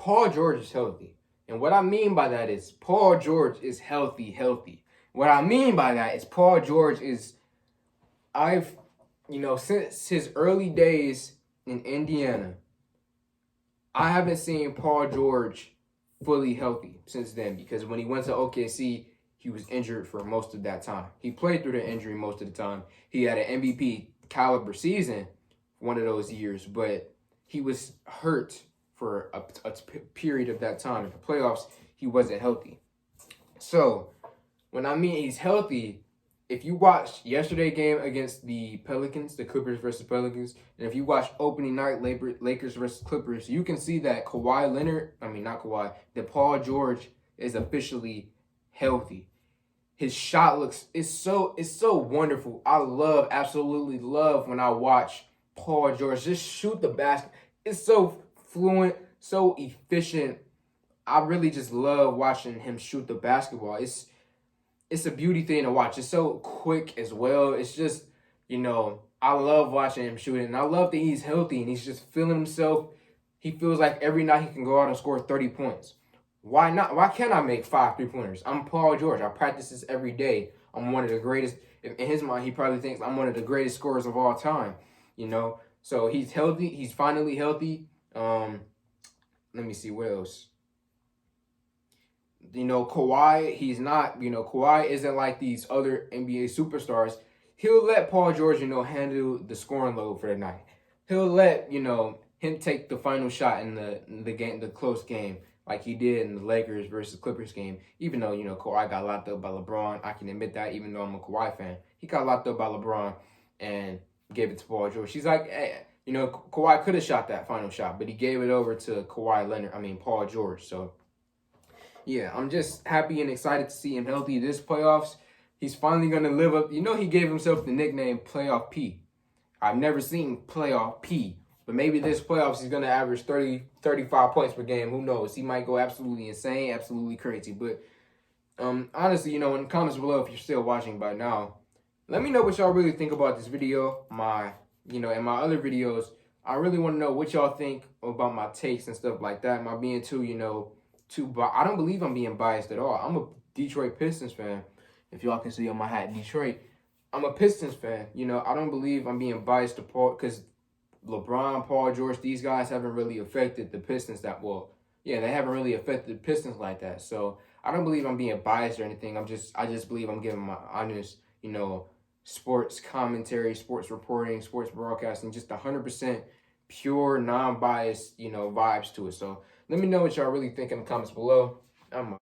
Paul George is healthy. And what I mean by that is Paul George is healthy. What I mean by that is Paul George is, I've, since his early days in Indiana, I haven't seen Paul George fully healthy since then, because when he went to OKC, he was injured for most of that time. He played through the injury most of the time. He had an MVP caliber season one of those years, but he was hurt for a period of that time. In the playoffs, he wasn't healthy. So when I mean he's healthy, if you watch yesterday's game against the Pelicans, the Clippers versus Pelicans, and if you watch opening night Lakers versus Clippers, you can see that that Paul George is officially healthy. His shot looks it's so wonderful. Absolutely love when I watch Paul George just shoot the basket. It's so fluent, so efficient. I really just love watching him shoot the basketball. It's a beauty thing to watch. It's so quick as well. It's just, I love watching him shoot it. And I love that he's healthy and he's just feeling himself. He feels like every night he can go out and score 30 points. Why not? Why can't I make 5 3-pointers? I'm Paul George. I practice this every day. I'm one of the greatest. In his mind, he probably thinks I'm one of the greatest scorers of all time. So he's healthy. He's finally healthy. Let me see what else. Kawhi, he's not, Kawhi isn't like these other NBA superstars. He'll let Paul George, handle the scoring load for the night. He'll let, him take the final shot in the game, the close game, like he did in the Lakers versus Clippers game. Even though, Kawhi got locked up by LeBron. I can admit that, even though I'm a Kawhi fan. He got locked up by LeBron and gave it to Paul George. He's like, hey, Kawhi could have shot that final shot, but he gave it over to Paul George. So, yeah, I'm just happy and excited to see him healthy this playoffs. He's finally going to live up. He gave himself the nickname Playoff P. I've never seen Playoff P, but maybe this playoffs he's going to average 30, 35 points per game. Who knows? He might go absolutely insane, absolutely crazy. But honestly, in the comments below, if you're still watching by now, let me know what y'all really think about this video. In my other videos, I really want to know what y'all think about my takes and stuff like that. Am I being I don't believe I'm being biased at all. I'm a Detroit Pistons fan. If y'all can see on my hat, Detroit. I'm a Pistons fan. I don't believe I'm being biased to Paul, because LeBron, Paul George, these guys haven't really affected the Pistons that well. Yeah, they haven't really affected the Pistons like that. So I don't believe I'm being biased or anything. I just believe I'm giving my honest, sports commentary, sports reporting, sports broadcasting, just 100% pure, non-biased, vibes to it. So let me know what y'all really think in the comments below. I'm